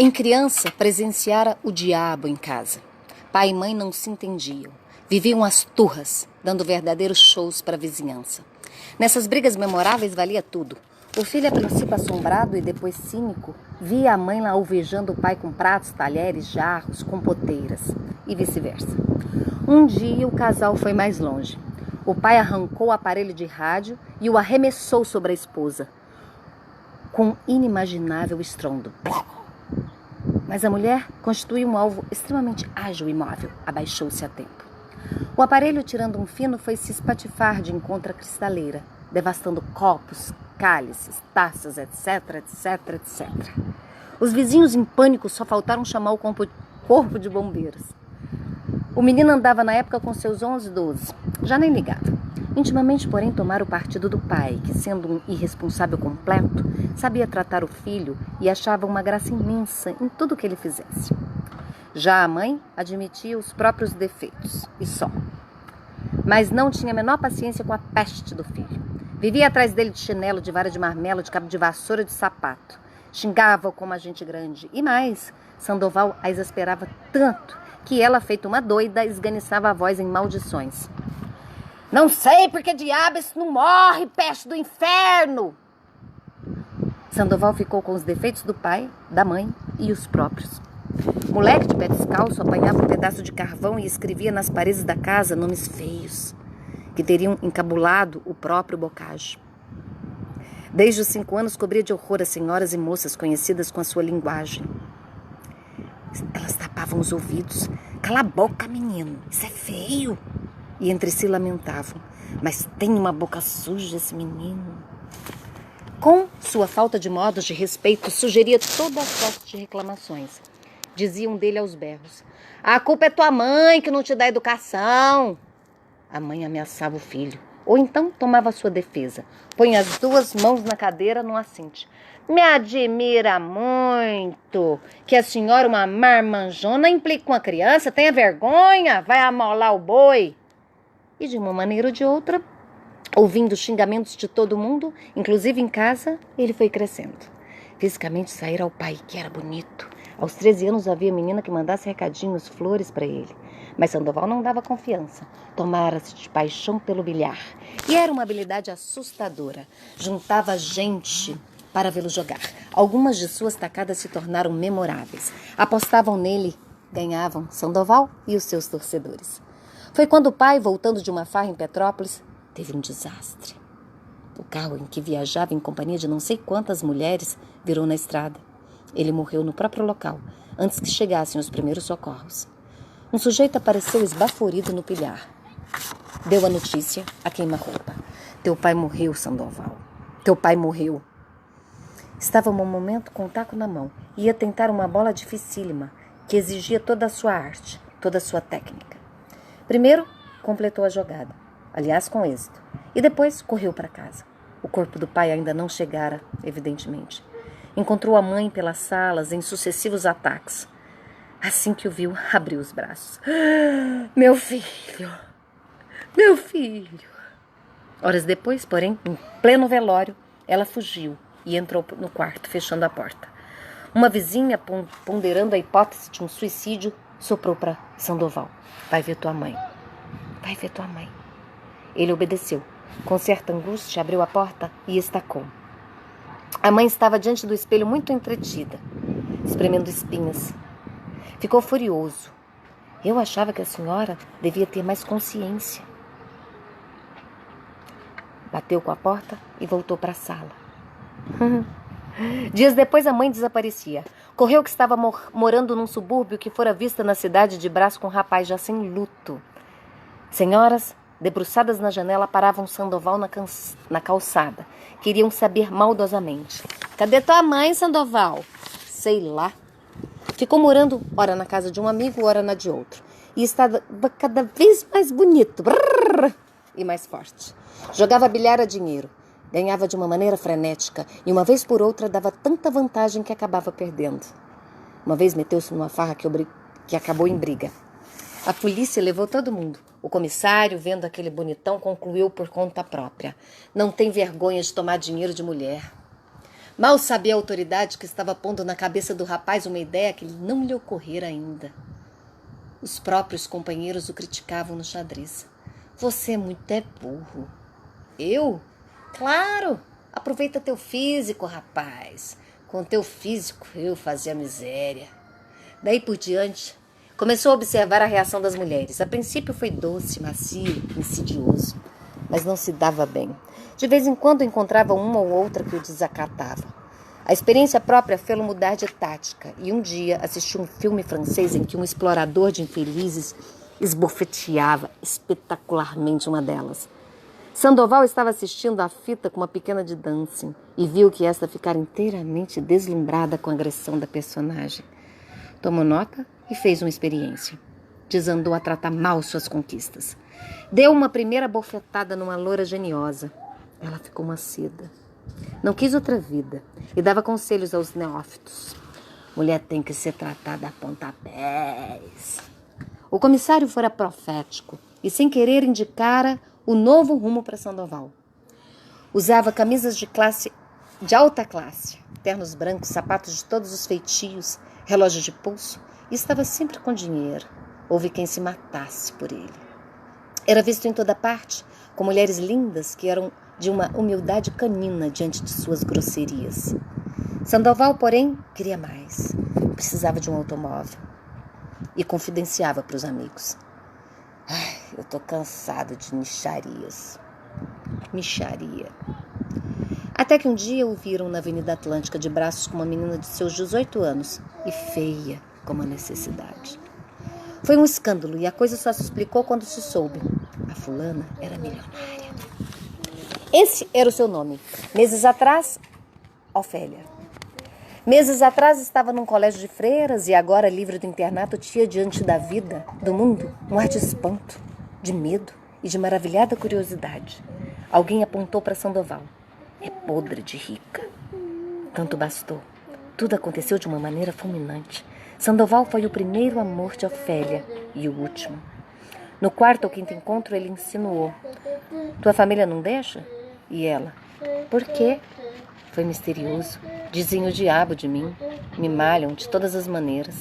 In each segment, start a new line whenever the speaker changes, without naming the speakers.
Em criança, presenciara o diabo em casa. Pai e mãe não se entendiam. Viviam as turras, dando verdadeiros shows para a vizinhança. Nessas brigas memoráveis valia tudo. O filho, a princípio assombrado e depois cínico, via a mãe lá alvejando o pai com pratos, talheres, jarros, compoteiras e vice-versa. Um dia o casal foi mais longe. O pai arrancou o aparelho de rádio e o arremessou sobre a esposa, com inimaginável estrondo. Mas a mulher constituía um alvo extremamente ágil e móvel. Abaixou-se a tempo. O aparelho, tirando um fino, foi se espatifar de encontro à cristaleira, devastando copos, cálices, taças, etc, etc, etc. Os vizinhos, em pânico, só faltaram chamar o corpo de bombeiros. O menino andava na época com seus 11, 12. Já nem ligava. Intimamente, porém, tomara o partido do pai, que, sendo um irresponsável completo, sabia tratar o filho e achava uma graça imensa em tudo que ele fizesse. Já a mãe admitia os próprios defeitos, e só. Mas não tinha a menor paciência com a peste do filho. Vivia atrás dele de chinelo, de vara de marmelo, de cabo de vassoura, de sapato. Xingava-o como a gente grande. E mais, Sandoval a exasperava tanto que ela, feita uma doida, esganiçava a voz em maldições. Não sei porque diabo isso não morre, peste do inferno! Sandoval ficou com os defeitos do pai, da mãe e os próprios. Moleque de pé descalço, apanhava um pedaço de carvão e escrevia nas paredes da casa nomes feios, que teriam encabulado o próprio Bocage. Desde os 5 anos cobria de horror as senhoras e moças conhecidas com a sua linguagem. Elas tapavam os ouvidos. Cala a boca, menino, isso é feio. E entre si lamentavam. Mas tem uma boca suja esse menino. Com sua falta de modos de respeito, sugeria toda a sorte de reclamações. Diziam dele aos berros. A culpa é tua mãe que não te dá educação. A mãe ameaçava o filho. Ou então tomava sua defesa. Põe as 2 mãos na cadeira num assinte. Me admira muito que a senhora, uma marmanjona, implique com a criança. Tenha vergonha, vai amolar o boi. E de uma maneira ou de outra, ouvindo xingamentos de todo mundo, inclusive em casa, ele foi crescendo. Fisicamente saíra ao pai, que era bonito. Aos 13 anos havia menina que mandasse recadinhos, flores para ele. Mas Sandoval não dava confiança. Tomara-se de paixão pelo bilhar. E era uma habilidade assustadora. Juntava gente para vê-lo jogar. Algumas de suas tacadas se tornaram memoráveis. Apostavam nele, ganhavam Sandoval e os seus torcedores. Foi quando o pai, voltando de uma farra em Petrópolis, teve um desastre. O carro em que viajava em companhia de não sei quantas mulheres virou na estrada. Ele morreu no próprio local, antes que chegassem os primeiros socorros. Um sujeito apareceu esbaforido no pilhar. Deu a notícia a queima-roupa. Teu pai morreu, Sandoval. Teu pai morreu. Estava um momento com o taco na mão. Ia tentar uma bola dificílima, que exigia toda a sua arte, toda a sua técnica. Primeiro, completou a jogada, aliás, com êxito. E depois, correu para casa. O corpo do pai ainda não chegara, evidentemente. Encontrou a mãe pelas salas em sucessivos ataques. Assim que o viu, abriu os braços. Meu filho! Meu filho! Horas depois, porém, em pleno velório, ela fugiu e entrou no quarto, fechando a porta. Uma vizinha, ponderando a hipótese de um suicídio, soprou para Sandoval. Vai ver tua mãe. Vai ver tua mãe. Ele obedeceu. Com certa angústia, abriu a porta e estacou. A mãe estava diante do espelho muito entretida, espremendo espinhas. Ficou furioso. Eu achava que a senhora devia ter mais consciência. Bateu com a porta e voltou para a sala. Dias depois a mãe desaparecia. Correu que estava morando num subúrbio que fora vista na cidade de braço com um rapaz já sem luto. Senhoras, debruçadas na janela, paravam Sandoval na calçada. Queriam saber maldosamente. Cadê tua mãe, Sandoval? Sei lá. Ficou morando, ora na casa de um amigo, ora na de outro. E estava cada vez mais bonito. Brrr, e mais forte. Jogava bilhar a dinheiro. Ganhava de uma maneira frenética e uma vez por outra dava tanta vantagem que acabava perdendo. Uma vez meteu-se numa farra que acabou em briga. A polícia levou todo mundo. O comissário, vendo aquele bonitão, concluiu por conta própria. Não tem vergonha de tomar dinheiro de mulher. Mal sabia a autoridade que estava pondo na cabeça do rapaz uma ideia que não lhe ocorrera ainda. Os próprios companheiros o criticavam no xadrez. Você é burro. Eu? Claro! Aproveita teu físico, rapaz. Com teu físico eu fazia miséria. Daí por diante, começou a observar a reação das mulheres. A princípio foi doce, macio, insidioso, mas não se dava bem. De vez em quando encontrava uma ou outra que o desacatava. A experiência própria fê-lo mudar de tática, e um dia assistiu um filme francês em que um explorador de infelizes esbofeteava espetacularmente uma delas. Sandoval estava assistindo à fita com uma pequena de dancing e viu que esta ficara inteiramente deslumbrada com a agressão da personagem. Tomou nota e fez uma experiência. Desandou a tratar mal suas conquistas. Deu uma primeira bofetada numa loura geniosa. Ela ficou mancida. Não quis outra vida e dava conselhos aos neófitos. Mulher tem que ser tratada a pontapés. O comissário fora profético e sem querer indicara o novo rumo para Sandoval. Usava camisas de alta classe, ternos brancos, sapatos de todos os feitios, relógio de pulso e estava sempre com dinheiro. Houve quem se matasse por ele. Era visto em toda parte, com mulheres lindas que eram de uma humildade canina diante de suas grosserias. Sandoval, porém, queria mais. Precisava de um automóvel. E confidenciava para os amigos. Eu tô cansado de mixarias. Mixaria. Até que um dia o viram na Avenida Atlântica de braços com uma menina de seus 18 anos e feia como a necessidade. Foi um escândalo e a coisa só se explicou quando se soube. A fulana era milionária. Esse era o seu nome. Meses atrás, Ofélia. Meses atrás estava num colégio de freiras e agora, livre do internato, tinha diante da vida, do mundo, um ar de espanto, de medo e de maravilhada curiosidade. Alguém apontou para Sandoval. É podre de rica. Tanto bastou. Tudo aconteceu de uma maneira fulminante. Sandoval foi o primeiro amor de Ofélia e o último. No quarto ou quinto encontro, ele insinuou. Tua família não deixa? E ela? Por quê? Foi misterioso. Dizem o diabo de mim. Me malham de todas as maneiras.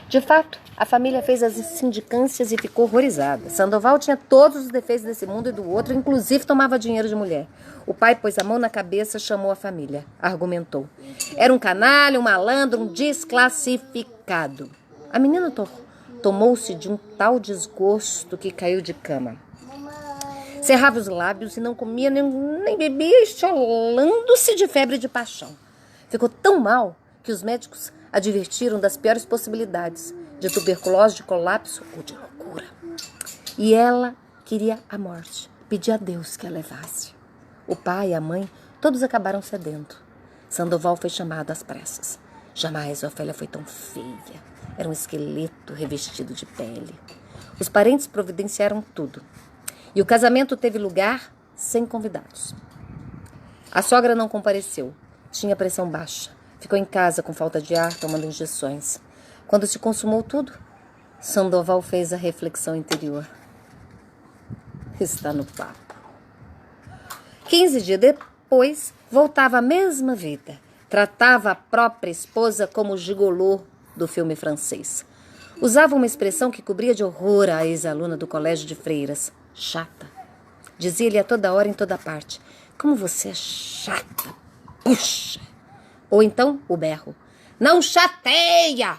De fato, a família fez as sindicâncias e ficou horrorizada. Sandoval tinha todos os defeitos desse mundo e do outro, inclusive tomava dinheiro de mulher. O pai pôs a mão na cabeça, chamou a família. Argumentou. Era um canalha, um malandro, um desclassificado. A menina tomou-se de um tal desgosto que caiu de cama. Cerrava os lábios e não comia nem bebia, estilando-se de febre de paixão. Ficou tão mal que os médicos advertiram das piores possibilidades, de tuberculose, de colapso ou de loucura. E ela queria a morte, pedia a Deus que a levasse. O pai e a mãe, todos acabaram cedendo. Sandoval foi chamado às pressas. Jamais Ofélia foi tão feia. Era um esqueleto revestido de pele. Os parentes providenciaram tudo. E o casamento teve lugar sem convidados. A sogra não compareceu. Tinha pressão baixa. Ficou em casa com falta de ar, tomando injeções. Quando se consumou tudo, Sandoval fez a reflexão interior. Está no papo. 15 dias depois, voltava à mesma vida. Tratava a própria esposa como o gigolô do filme francês. Usava uma expressão que cobria de horror a ex-aluna do colégio de freiras. Chata. Dizia-lhe a toda hora, em toda parte. Como você é chata. Puxa. Ou então, o berro. Não chateia!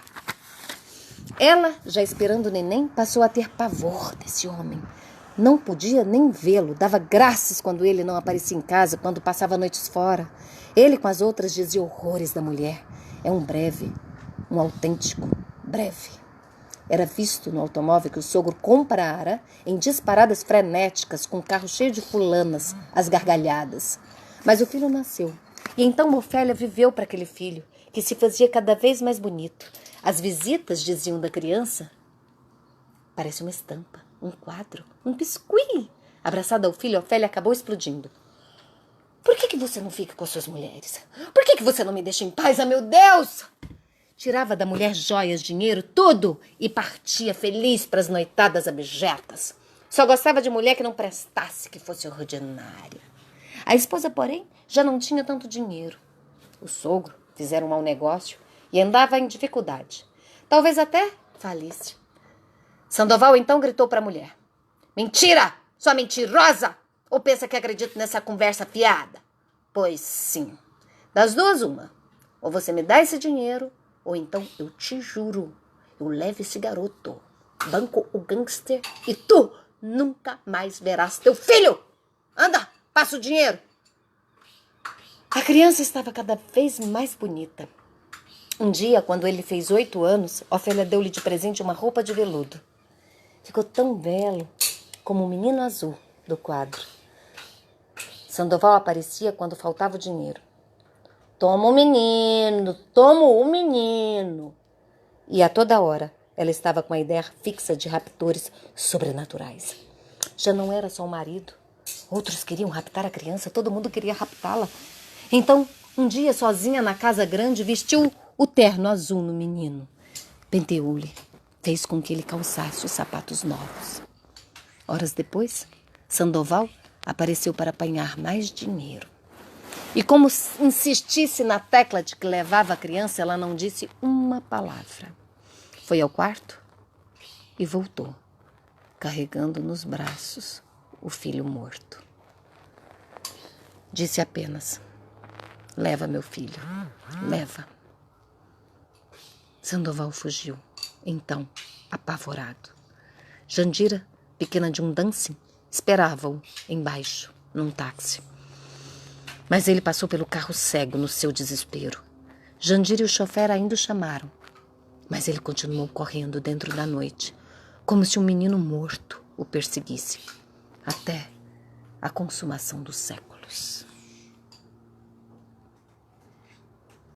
Ela, já esperando o neném, passou a ter pavor desse homem. Não podia nem vê-lo. Dava graças quando ele não aparecia em casa, quando passava noites fora. Ele com as outras dizia horrores da mulher. É um breve, um autêntico breve. Era visto no automóvel que o sogro comprara em disparadas frenéticas, com um carro cheio de fulanas, às gargalhadas. Mas o filho nasceu. E então Ofélia viveu para aquele filho, que se fazia cada vez mais bonito. As visitas, diziam da criança, parece uma estampa, um quadro, um biscuit. Abraçada ao filho, Ofélia acabou explodindo. Por que você não fica com as suas mulheres? Por que você não me deixa em paz? Ah, meu Deus! Tirava da mulher joias, dinheiro, tudo e partia feliz para as noitadas abjetas. Só gostava de mulher que não prestasse, que fosse ordinária. A esposa, porém, já não tinha tanto dinheiro. o sogro, fizeram um mau negócio e andava em dificuldade. Talvez até falisse. Sandoval então gritou para a mulher: mentira! Sua mentirosa! Ou pensa que acredito nessa conversa fiada? Pois sim. Das duas, uma. Ou você me dá esse dinheiro, ou então eu te juro, eu levo esse garoto, banco o gangster e tu nunca mais verás teu filho! Anda, passa o dinheiro! A criança estava cada vez mais bonita. Um dia, quando ele fez 8 anos, Ofélia deu-lhe de presente uma roupa de veludo. Ficou tão belo como o menino azul do quadro. Sandoval aparecia quando faltava o dinheiro. Toma o menino, toma o menino. E a toda hora ela estava com a ideia fixa de raptores sobrenaturais. Já não era só o marido. Outros queriam raptar a criança, todo mundo queria raptá-la. Então, um dia, sozinha na casa grande, vestiu o terno azul no menino. Penteou-lhe, fez com que ele calçasse os sapatos novos. Horas depois, Sandoval apareceu para apanhar mais dinheiro. E como insistisse na tecla de que levava a criança, ela não disse uma palavra. Foi ao quarto e voltou, carregando nos braços o filho morto. Disse apenas: leva meu filho, leva. Sandoval fugiu, então, apavorado. Jandira, pequena de um dancing, esperava-o embaixo, num táxi. Mas ele passou pelo carro cego no seu desespero. Jandira e o chofer ainda o chamaram, mas ele continuou correndo dentro da noite, como se um menino morto o perseguisse, até a consumação dos séculos.